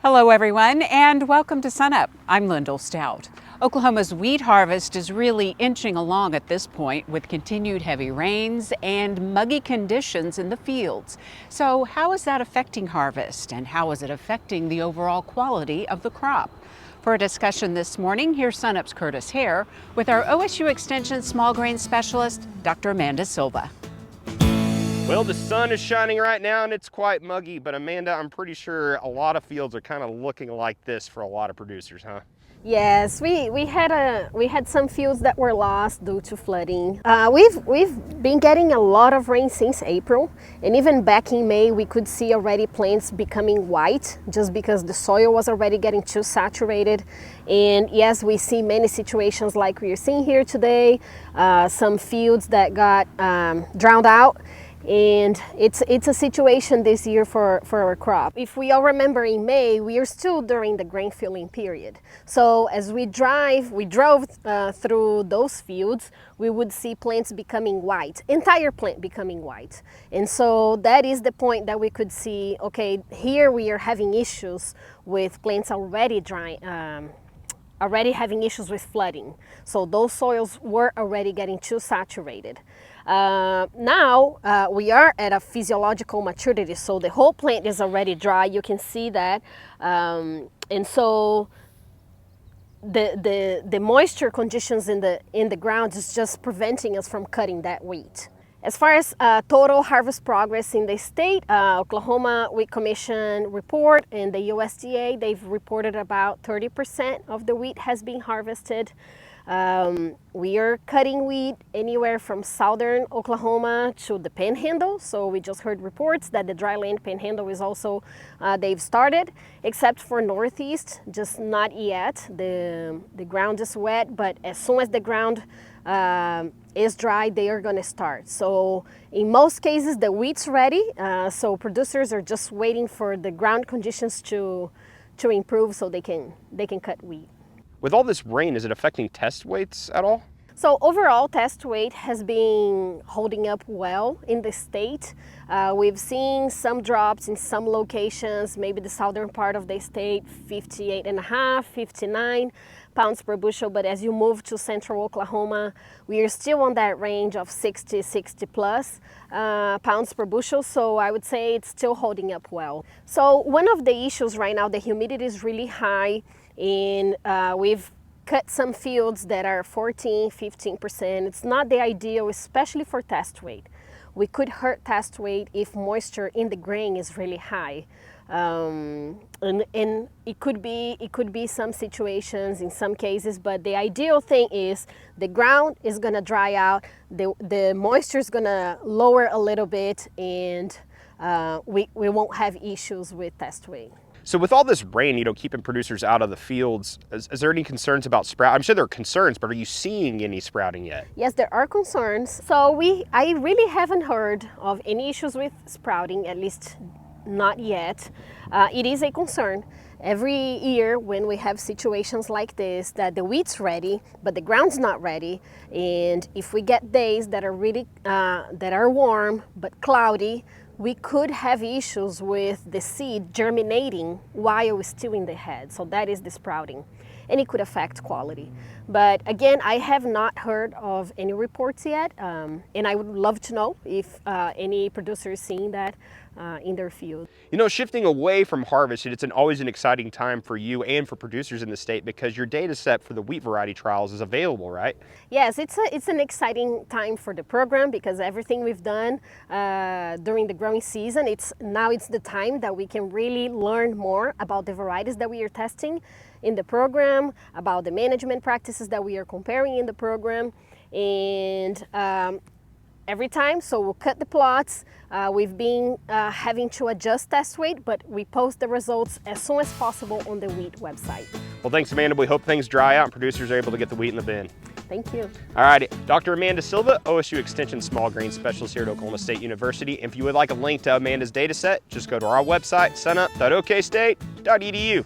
Hello everyone and welcome to SUNUP. I'm Lyndall Stout. Oklahoma's wheat harvest is really inching along at this point with continued heavy rains and muggy conditions in the fields. So how is that affecting harvest and how is it affecting the overall quality of the crop? For a discussion this morning, here's SUNUP's Curtis Hare with our OSU Extension small grain specialist, Dr. Amanda Silva. Well, the sun is shining right now and it's quite muggy, but Amanda, I'm pretty sure a lot of fields are kind of looking like this for a lot of producers, huh? Yes, we had some fields that were lost due to flooding. We've been getting a lot of rain since April, and even back in May we could see already plants becoming white just because the soil was already getting too saturated. And yes, we see many situations like we are seeing here today, some fields that got drowned out. And it's a situation this year for our crop. If we all remember, in May, we are still during the grain filling period. So as we drove through those fields, we would see plants becoming white, entire plant becoming white. And so that is the point that we could see, okay, here we are having issues with plants already drying, already having issues with flooding. So those soils were already getting too saturated. Now we are at a physiological maturity, so the whole plant is already dry. You can see that, and so the moisture conditions in the ground is just preventing us from cutting that wheat. As far as total harvest progress in the state, Oklahoma Wheat Commission report and the USDA, they've reported about 30% of the wheat has been harvested. We are cutting wheat anywhere from southern Oklahoma to the Panhandle. So we just heard reports that the dryland Panhandle is also, they've started, except for Northeast, just not yet. The ground is wet, but as soon as the ground is dry, they are going to start. So in most cases, the wheat's ready. So producers are just waiting for the ground conditions to improve so they can cut wheat. With all this rain, is it affecting test weights at all? So overall test weight has been holding up well in the state. We've seen some drops in some locations, maybe the southern part of the state, 58.5, 59 pounds per bushel. But as you move to central Oklahoma, we are still on that range of 60 plus pounds per bushel. So I would say it's still holding up well. So one of the issues right now, the humidity is really high. And we've cut some fields that are 14, 15%. It's not the ideal, especially for test weight. We could hurt test weight if moisture in the grain is really high. And it could be some situations in some cases, but the ideal thing is the ground is gonna dry out, the moisture is gonna lower a little bit, and we won't have issues with test weight. So with all this rain, keeping producers out of the fields, is there any concerns about sprout? I'm sure there are concerns, but are you seeing any sprouting yet? Yes, there are concerns. So I really haven't heard of any issues with sprouting, at least not yet. It is a concern. Every year when we have situations like this, that the wheat's ready, but the ground's not ready, and if we get days that are really that are warm but cloudy, we could have issues with the seed germinating while it's still in the head. So that is the sprouting, and it could affect quality. But again, I have not heard of any reports yet, and I would love to know if any producer is seeing that in their field. Shifting away from harvest, it's always an exciting time for you and for producers in the state because your data set for the wheat variety trials is available, right? Yes, it's an exciting time for the program because everything we've done during the growing season, it's the time that we can really learn more about the varieties that we are testing in the program, about the management practices that we are comparing in the program, and every time, so we'll cut the plots. We've been having to adjust test weight, but we post the results as soon as possible on the wheat website. Well, thanks, Amanda. We hope things dry out and producers are able to get the wheat in the bin. Thank you. All right, Dr. Amanda Silva, OSU Extension Small Grain Specialist here at Oklahoma State University. If you would like a link to Amanda's data set, just go to our website, sunup.okstate.edu.